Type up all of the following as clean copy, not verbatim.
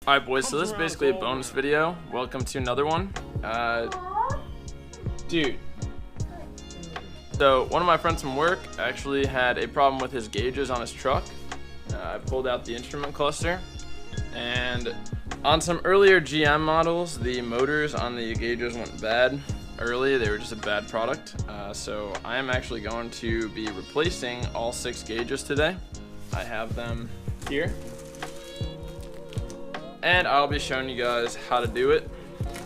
Alright boys, so this is basically a bonus video. Welcome to another one. Dude. So one of my friends from work actually had a problem with his gauges on his truck. I pulled out the instrument cluster, and on some earlier GM models, the motors on the gauges went bad early. They were just a bad product. So I am actually going to be replacing all 6 gauges today. I have them here, and I'll be showing you guys how to do it.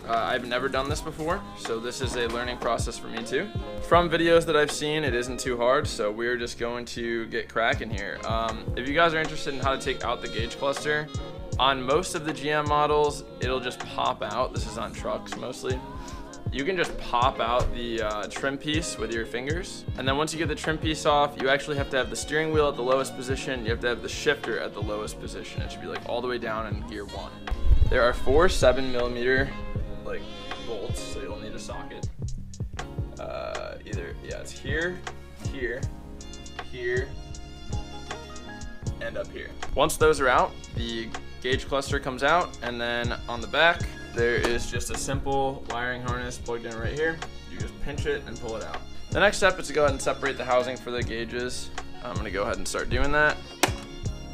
I've never done this before, so this is a learning process for me too. From videos that I've seen, it isn't too hard, so we're just going to get cracking here. If you guys are interested in how to take out the gauge cluster, on most of the GM models, it'll just pop out. This is on trucks mostly. You can just pop out the trim piece with your fingers, and then once you get the trim piece off, you actually have to have the steering wheel at the lowest position. You have to have the shifter at the lowest position. It should be like all the way down in gear 1. There are 4 7mm like bolts, so you'll need a socket. It's here, here, here, and up here. Once those are out, the gauge cluster comes out, and then on the back there is just a simple wiring harness plugged in right here. You just pinch it and pull it out. The next step is to go ahead and separate the housing for the gauges. I'm gonna go ahead and start doing that.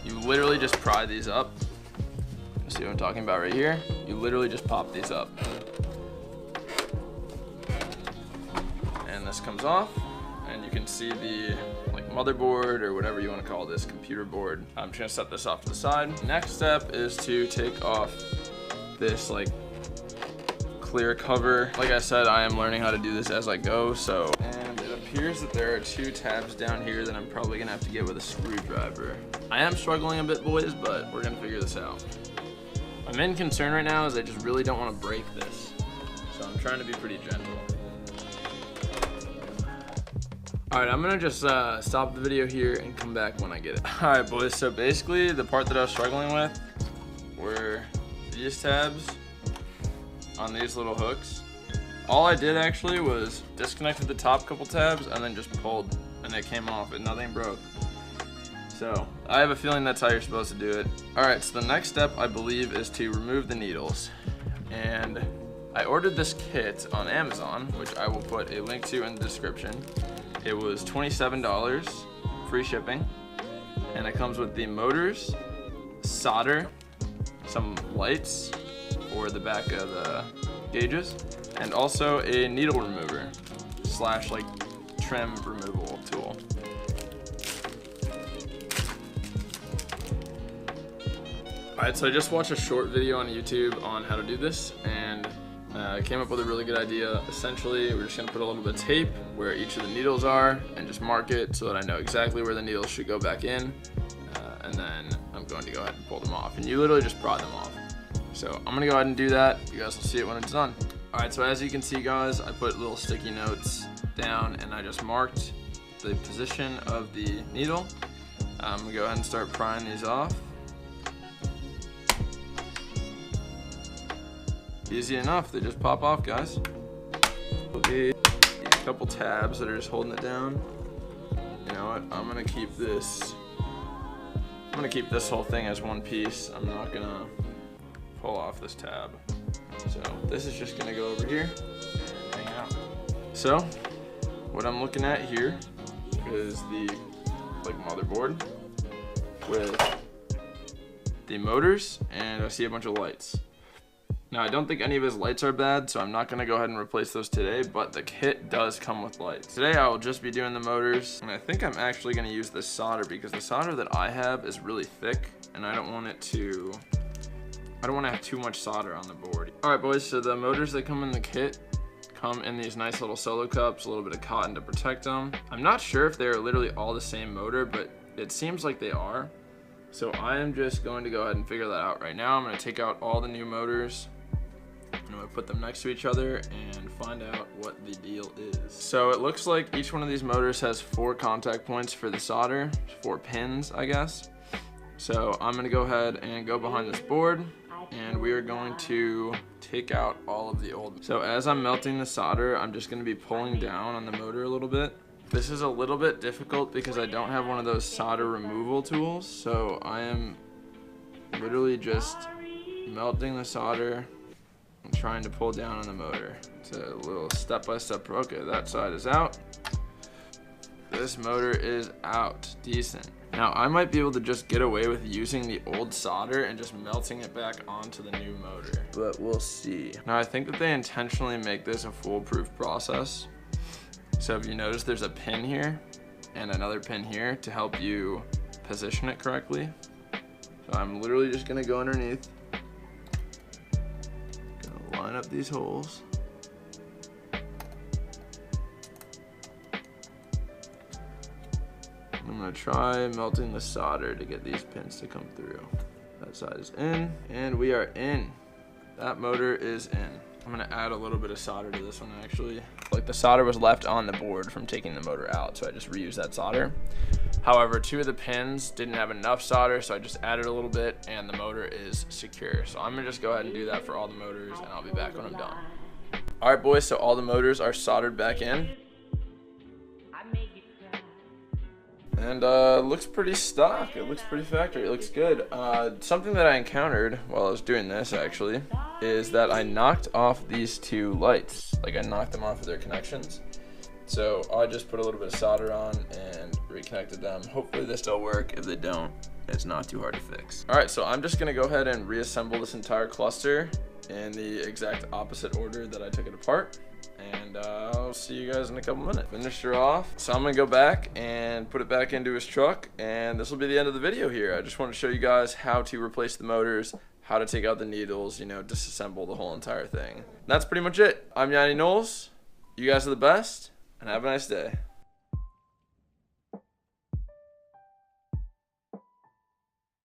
You literally just pry these up. You see what I'm talking about right here? You literally just pop these up. And this comes off, and you can see the motherboard, or whatever you want to call this, computer board. I'm just gonna set this off to the side. Next step is to take off this clear cover. Like I said, I am learning how to do this as I go, and it appears that there are 2 tabs down here that I'm probably gonna have to get with a screwdriver. I am struggling a bit, boys, but we're gonna figure this out. My main concern right now is I just really don't want to break this, so I'm trying to be pretty gentle. Alright, I'm gonna just stop the video here and come back when I get it. Alright boys, so basically the part that I was struggling with were these tabs on these little hooks. All I did actually was disconnected the top couple tabs and then just pulled, and it came off and nothing broke. So I have a feeling that's how you're supposed to do it. Alright, so the next step I believe is to remove the needles. And I ordered this kit on Amazon, which I will put a link to in the description. It was $27, free shipping, and it comes with the motors, solder, some lights for the back of the gauges, and also a needle remover / trim removal tool. Alright, so I just watched a short video on YouTube on how to do this, and I came up with a really good idea. Essentially, we're just going to put a little bit of tape where each of the needles are and just mark it so that I know exactly where the needles should go back in, and then I'm going to go ahead and pull them off, and you literally just pry them off. So I'm going to go ahead and do that. You guys will see it when it's done. Alright, so as you can see, guys, I put little sticky notes down, and I just marked the position of the needle. I'm going to go ahead and start prying these off. Easy enough, they just pop off, guys. Okay, a couple tabs that are just holding it down. You know what, I'm gonna keep this whole thing as one piece. I'm not gonna pull off this tab. So this is just gonna go over here and hang out. So what I'm looking at here is the motherboard with the motors, and I see a bunch of lights. Now, I don't think any of his lights are bad, so I'm not going to go ahead and replace those today, but the kit does come with lights. Today, I will just be doing the motors, and I think I'm actually going to use this solder because the solder that I have is really thick, and I don't want to have too much solder on the board. Alright, boys, so the motors that come in the kit come in these nice little solo cups, a little bit of cotton to protect them. I'm not sure if they're literally all the same motor, but it seems like they are. So I am just going to go ahead and figure that out right now. I'm going to take out all the new motors. I'm going to put them next to each other and find out what the deal is. So it looks like each one of these motors has 4 contact points for the solder, 4 pins, I guess. So I'm going to go ahead and go behind this board, and we are going to take out all of the old. So as I'm melting the solder, I'm just going to be pulling down on the motor a little bit. This is a little bit difficult because I don't have one of those solder removal tools, so I am literally just melting the solder and trying to pull down on the motor. It's a little step-by-step. Okay, that side is out. This motor is out. Decent. Now I might be able to just get away with using the old solder and just melting it back onto the new motor, but we'll see. Now I think that they intentionally make this a foolproof process. So if you notice, there's a pin here and another pin here to help you position it correctly. So I'm literally just gonna go underneath, gonna line up these holes. I'm gonna try melting the solder to get these pins to come through. That side is in, and we are in. That motor is in. I'm gonna add a little bit of solder to this one actually. Like the solder was left on the board from taking the motor out, so I just reused that solder. However, 2 of the pins didn't have enough solder, so I just added a little bit and the motor is secure. So I'm gonna just go ahead and do that for all the motors and I'll be back when I'm done. All right, boys, so all the motors are soldered back in. And looks pretty stock. It looks pretty factory. It looks good. Something that I encountered while I was doing this actually is that I knocked off these 2 lights. Like I knocked them off of their connections. So I just put a little bit of solder on and reconnected them. Hopefully this will work. If they don't, it's not too hard to fix. All right, so I'm just gonna go ahead and reassemble this entire cluster in the exact opposite order that I took it apart. And I'll see you guys in a couple minutes. Finished her off. So I'm gonna go back and put it back into his truck, and this will be the end of the video here. I just want to show you guys how to replace the motors, how to take out the needles, you know, disassemble the whole entire thing. And that's pretty much it. I'm Yanni Knowles. You guys are the best, and have a nice day.